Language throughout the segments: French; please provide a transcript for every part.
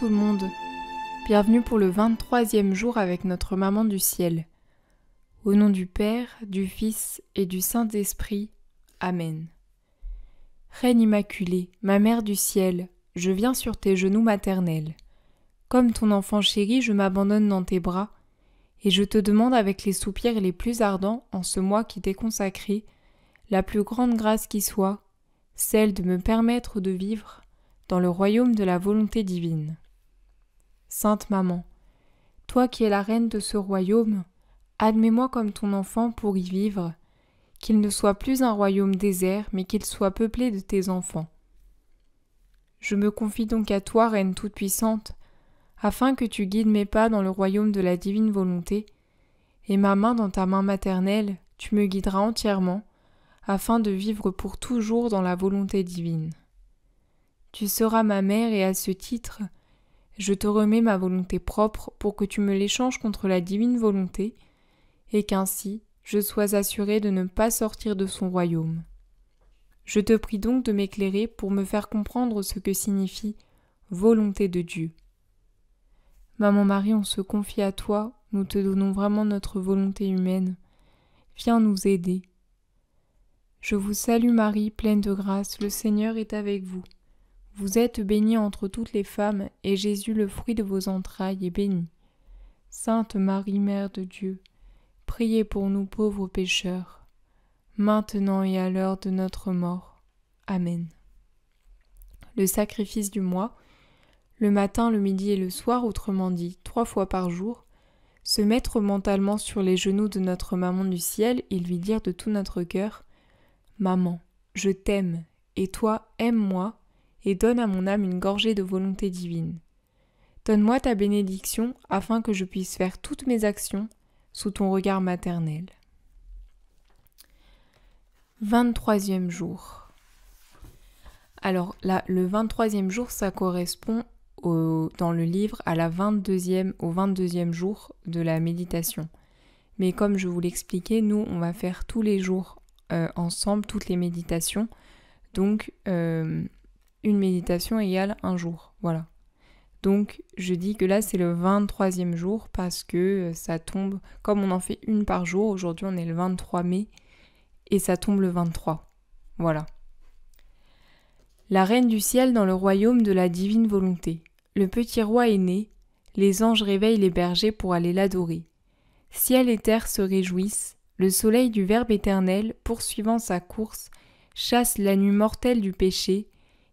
tout le monde, bienvenue pour le 23e jour avec notre Maman du Ciel. Au nom du Père, du Fils et du Saint-Esprit. Amen. Reine Immaculée, ma Mère du Ciel, je viens sur tes genoux maternels. Comme ton enfant chéri, je m'abandonne dans tes bras, et je te demande avec les soupirs les plus ardents en ce mois qui t'est consacré, la plus grande grâce qui soit, celle de me permettre de vivre dans le royaume de la volonté divine. Sainte Maman, toi qui es la reine de ce royaume, admets-moi comme ton enfant pour y vivre, qu'il ne soit plus un royaume désert, mais qu'il soit peuplé de tes enfants. Je me confie donc à toi, Reine toute-puissante, afin que tu guides mes pas dans le royaume de la divine volonté, et ma main dans ta main maternelle, tu me guideras entièrement, afin de vivre pour toujours dans la volonté divine. Tu seras ma mère et à ce titre, je te remets ma volonté propre pour que tu me l'échanges contre la divine volonté et qu'ainsi je sois assurée de ne pas sortir de son royaume. Je te prie donc de m'éclairer pour me faire comprendre ce que signifie volonté de Dieu. Maman Marie, on se confie à toi, nous te donnons vraiment notre volonté humaine. Viens nous aider. Je vous salue Marie, pleine de grâce, le Seigneur est avec vous. Vous êtes bénie entre toutes les femmes, et Jésus, le fruit de vos entrailles, est béni. Sainte Marie, Mère de Dieu, priez pour nous pauvres pécheurs, maintenant et à l'heure de notre mort. Amen. Le sacrifice du mois, le matin, le midi et le soir, autrement dit 3 fois par jour, se mettre mentalement sur les genoux de notre Maman du Ciel et lui dire de tout notre cœur « Maman, je t'aime, et toi, aime-moi, et donne à mon âme une gorgée de volonté divine. Donne-moi ta bénédiction afin que je puisse faire toutes mes actions sous ton regard maternel. » 23e jour. Alors là, le 23e jour, ça correspond dans le livre au 22e jour de la méditation. Mais comme je vous l'expliquais, nous, on va faire tous les jours ensemble, toutes les méditations. Donc, une méditation égale un jour, voilà. Donc, je dis que là, c'est le 23e jour parce que ça tombe, comme on en fait une par jour, aujourd'hui on est le 23 mai, et ça tombe le 23, voilà. La Reine du Ciel dans le royaume de la divine volonté. Le petit roi est né, les anges réveillent les bergers pour aller l'adorer. Ciel et terre se réjouissent, le soleil du Verbe éternel, poursuivant sa course, chasse la nuit mortelle du péché,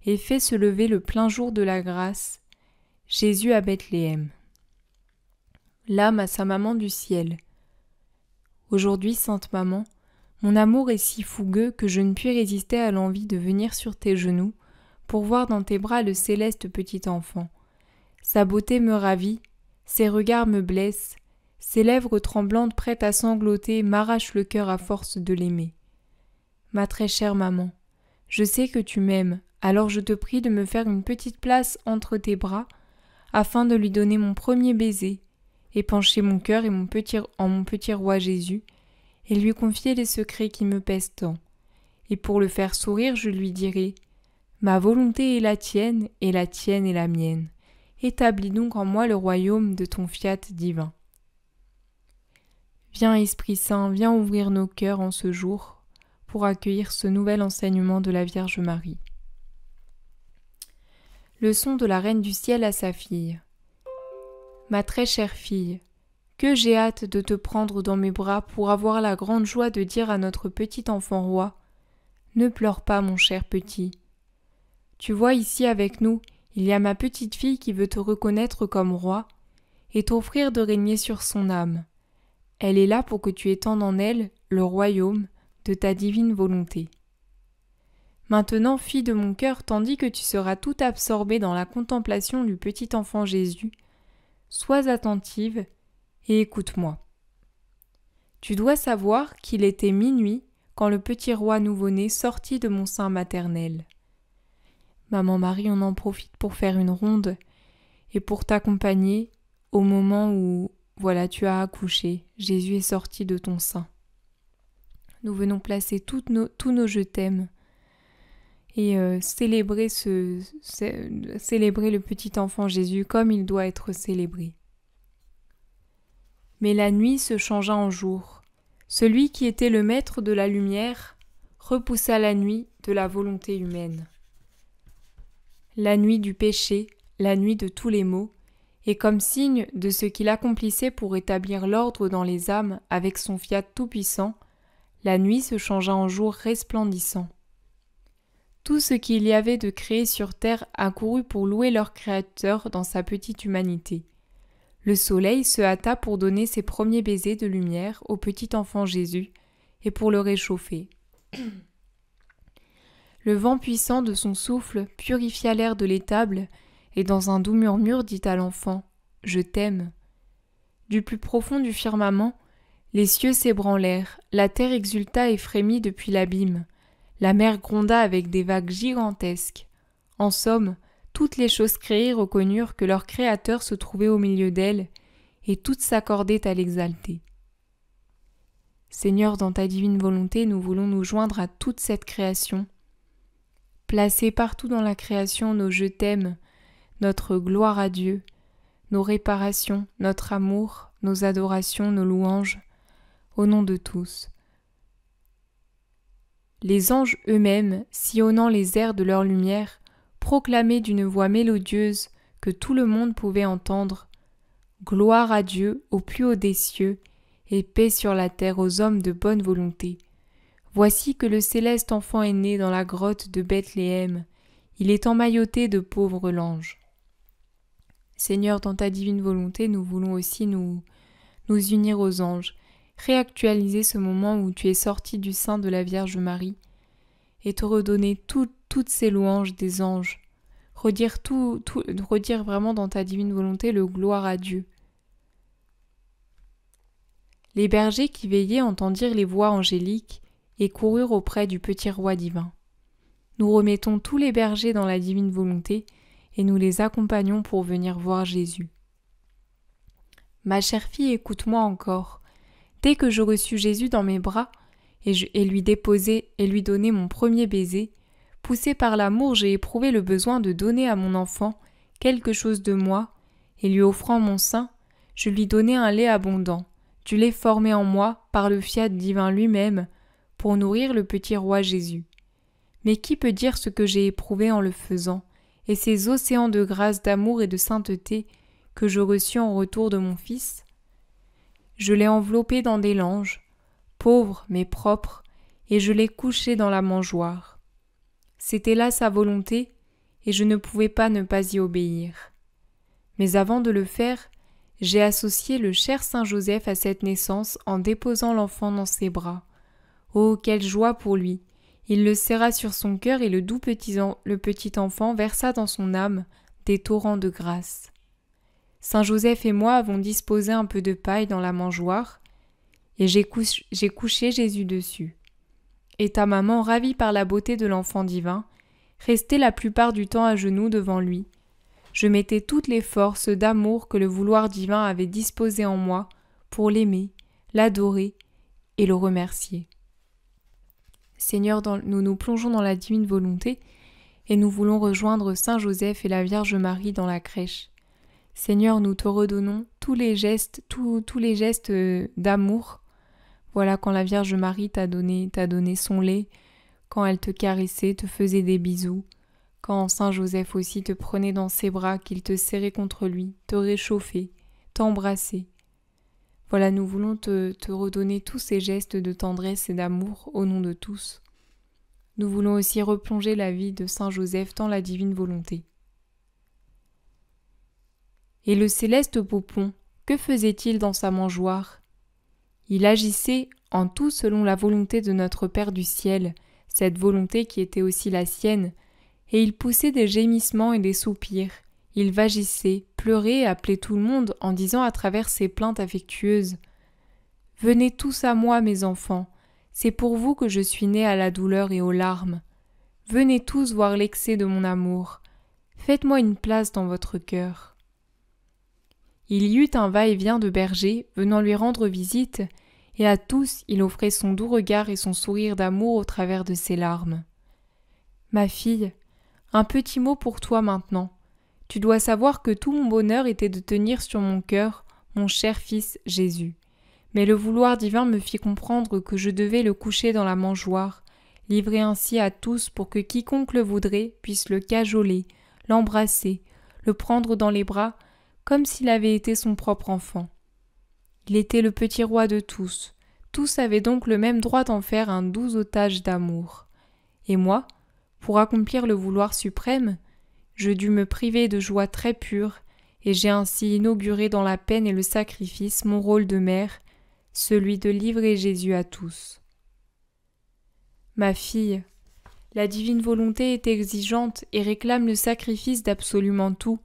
et fait se lever le plein jour de la grâce, Jésus à Bethléem. L'âme à sa maman du ciel. Aujourd'hui, Sainte Maman, mon amour est si fougueux que je ne puis résister à l'envie de venir sur tes genoux pour voir dans tes bras le céleste petit enfant. Sa beauté me ravit, ses regards me blessent, ses lèvres tremblantes prêtes à sangloter m'arrachent le cœur à force de l'aimer. Ma très chère maman, je sais que tu m'aimes, alors je te prie de me faire une petite place entre tes bras, afin de lui donner mon premier baiser, et pencher mon cœur en mon petit roi Jésus, et lui confier les secrets qui me pèsent tant. Et pour le faire sourire, je lui dirai « Ma volonté est la tienne est la mienne. Établis donc en moi le royaume de ton fiat divin. » Viens Esprit Saint, viens ouvrir nos cœurs en ce jour, pour accueillir ce nouvel enseignement de la Vierge Marie. Leçon de la Reine du Ciel à sa fille. Ma très chère fille, que j'ai hâte de te prendre dans mes bras pour avoir la grande joie de dire à notre petit enfant roi « Ne pleure pas, mon cher petit. Tu vois ici avec nous, il y a ma petite fille qui veut te reconnaître comme roi et t'offrir de régner sur son âme. Elle est là pour que tu étendes en elle le royaume de ta divine volonté. Maintenant, fille de mon cœur, tandis que tu seras tout absorbée dans la contemplation du petit enfant Jésus, sois attentive et écoute-moi. Tu dois savoir qu'il était minuit quand le petit roi nouveau-né sortit de mon sein maternel. Maman Marie, on en profite pour faire une ronde et pour t'accompagner au moment où, voilà, tu as accouché, Jésus est sorti de ton sein. Nous venons placer tous nos je t'aime et célébrer le petit enfant Jésus comme il doit être célébré. Mais la nuit se changea en jour. Celui qui était le maître de la lumière repoussa la nuit de la volonté humaine. La nuit du péché, la nuit de tous les maux, et comme signe de ce qu'il accomplissait pour établir l'ordre dans les âmes avec son fiat tout-puissant, la nuit se changea en jour resplendissant. Tout ce qu'il y avait de créé sur terre accourut pour louer leur Créateur dans sa petite humanité. Le soleil se hâta pour donner ses premiers baisers de lumière au petit enfant Jésus et pour le réchauffer. Le vent puissant de son souffle purifia l'air de l'étable et dans un doux murmure dit à l'enfant « Je t'aime ». Du plus profond du firmament, les cieux s'ébranlèrent, la terre exulta et frémit depuis l'abîme, la mer gronda avec des vagues gigantesques. En somme, toutes les choses créées reconnurent que leur Créateur se trouvait au milieu d'elles, et toutes s'accordaient à l'exalter. Seigneur, dans ta divine volonté, nous voulons nous joindre à toute cette création. Placer partout dans la création nos je t'aime, notre gloire à Dieu, nos réparations, notre amour, nos adorations, nos louanges, au nom de tous. Les anges eux-mêmes, sillonnant les airs de leur lumière, proclamaient d'une voix mélodieuse que tout le monde pouvait entendre « Gloire à Dieu au plus haut des cieux, et paix sur la terre aux hommes de bonne volonté. Voici que le céleste enfant est né dans la grotte de Bethléem, il est emmailloté de pauvres langes. » Seigneur, dans ta divine volonté, nous voulons aussi nous unir aux anges, réactualiser ce moment où tu es sorti du sein de la Vierge Marie et te redonner toutes ces louanges des anges, redire vraiment dans ta divine volonté le gloire à Dieu. Les bergers qui veillaient entendirent les voix angéliques et coururent auprès du petit roi divin. Nous remettons tous les bergers dans la divine volonté et nous les accompagnons pour venir voir Jésus. Ma chère fille, écoute-moi encore. Dès que je reçus Jésus dans mes bras et lui déposai et lui donnai mon premier baiser, poussé par l'amour, j'ai éprouvé le besoin de donner à mon enfant quelque chose de moi, et lui offrant mon sein, je lui donnai un lait abondant, du lait formé en moi par le fiat divin lui-même, pour nourrir le petit roi Jésus. Mais qui peut dire ce que j'ai éprouvé en le faisant, et ces océans de grâce, d'amour et de sainteté que je reçus en retour de mon Fils? Je l'ai enveloppé dans des langes, pauvre mais propre, et je l'ai couché dans la mangeoire. C'était là sa volonté, et je ne pouvais pas ne pas y obéir. Mais avant de le faire, j'ai associé le cher Saint Joseph à cette naissance en déposant l'enfant dans ses bras. Oh, quelle joie pour lui! Il le serra sur son cœur et le doux petit enfant versa dans son âme des torrents de grâce. Saint Joseph et moi avons disposé un peu de paille dans la mangeoire, et j'ai couché Jésus dessus. Et ta maman, ravie par la beauté de l'enfant divin, restait la plupart du temps à genoux devant lui. Je mettais toutes les forces d'amour que le vouloir divin avait disposées en moi pour l'aimer, l'adorer et le remercier. Seigneur, nous nous plongeons dans la divine volonté et nous voulons rejoindre Saint Joseph et la Vierge Marie dans la crèche. Seigneur, nous te redonnons tous les gestes d'amour. Voilà, quand la Vierge Marie t'a donné son lait, quand elle te caressait, te faisait des bisous, quand Saint Joseph aussi te prenait dans ses bras, qu'il te serrait contre lui, te réchauffait, t'embrassait. Voilà, nous voulons te redonner tous ces gestes de tendresse et d'amour au nom de tous. Nous voulons aussi replonger la vie de Saint Joseph dans la divine volonté. Et le céleste Poupon, que faisait-il dans sa mangeoire? Il agissait en tout selon la volonté de notre Père du ciel, cette volonté qui était aussi la sienne, et il poussait des gémissements et des soupirs. Il vagissait, pleurait et appelait tout le monde en disant à travers ses plaintes affectueuses « Venez tous à moi, mes enfants, c'est pour vous que je suis né à la douleur et aux larmes. Venez tous voir l'excès de mon amour. Faites-moi une place dans votre cœur. » Il y eut un va-et-vient de bergers venant lui rendre visite, et à tous il offrait son doux regard et son sourire d'amour au travers de ses larmes. Ma fille, un petit mot pour toi maintenant. Tu dois savoir que tout mon bonheur était de tenir sur mon cœur mon cher fils Jésus. Mais le vouloir divin me fit comprendre que je devais le coucher dans la mangeoire, livré ainsi à tous pour que quiconque le voudrait puisse le cajoler, l'embrasser, le prendre dans les bras, comme s'il avait été son propre enfant. Il était le petit roi de tous. Tous avaient donc le même droit d'en faire un doux otage d'amour. Et moi, pour accomplir le vouloir suprême, je dus me priver de joie très pure, et j'ai ainsi inauguré dans la peine et le sacrifice mon rôle de mère, celui de livrer Jésus à tous. Ma fille, la divine volonté est exigeante et réclame le sacrifice d'absolument tout,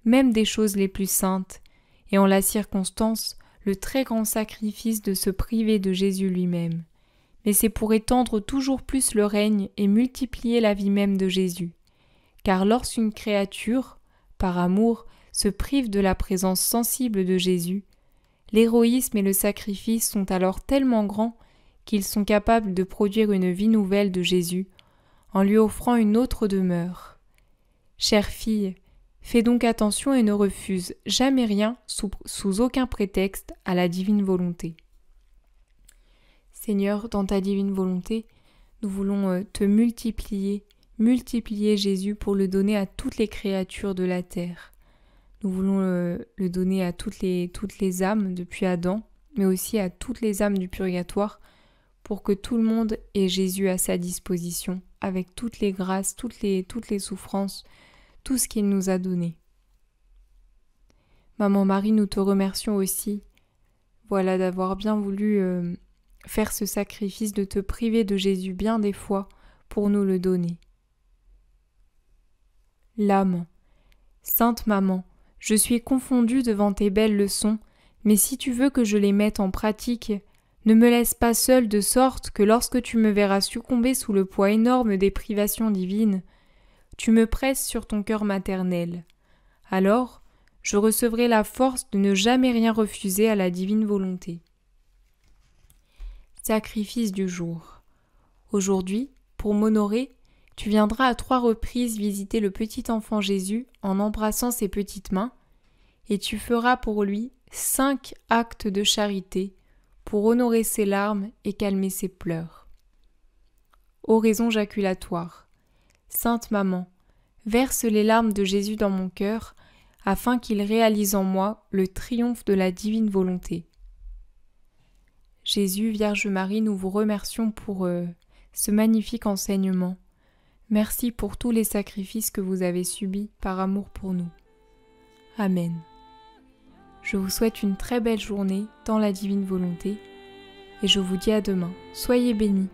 même des choses les plus saintes, et en la circonstance, le très grand sacrifice de se priver de Jésus lui-même. Mais c'est pour étendre toujours plus le règne et multiplier la vie même de Jésus. Car lorsqu'une créature, par amour, se prive de la présence sensible de Jésus, l'héroïsme et le sacrifice sont alors tellement grands qu'ils sont capables de produire une vie nouvelle de Jésus, en lui offrant une autre demeure. Chère fille, fais donc attention et ne refuse jamais rien sous aucun prétexte à la divine volonté. Seigneur, dans ta divine volonté, nous voulons te multiplier Jésus pour le donner à toutes les créatures de la terre. Nous voulons le donner à toutes les âmes depuis Adam, mais aussi à toutes les âmes du purgatoire, pour que tout le monde ait Jésus à sa disposition, avec toutes les grâces, toutes les souffrances, tout ce qu'il nous a donné. Maman Marie, nous te remercions aussi, d'avoir bien voulu faire ce sacrifice, de te priver de Jésus bien des fois pour nous le donner. L'âme, Sainte Maman, je suis confondue devant tes belles leçons, mais si tu veux que je les mette en pratique, ne me laisse pas seule de sorte que lorsque tu me verras succomber sous le poids énorme des privations divines, tu me presses sur ton cœur maternel. Alors, je recevrai la force de ne jamais rien refuser à la divine volonté. Sacrifice du jour. Aujourd'hui, pour m'honorer, tu viendras à 3 reprises visiter le petit enfant Jésus en embrassant ses petites mains, et tu feras pour lui 5 actes de charité pour honorer ses larmes et calmer ses pleurs. Oraison jaculatoire. Sainte Maman, verse les larmes de Jésus dans mon cœur, afin qu'il réalise en moi le triomphe de la divine volonté. Jésus, Vierge Marie, nous vous remercions pour ce magnifique enseignement. Merci pour tous les sacrifices que vous avez subis par amour pour nous. Amen. Je vous souhaite une très belle journée dans la divine volonté et je vous dis à demain. Soyez bénis.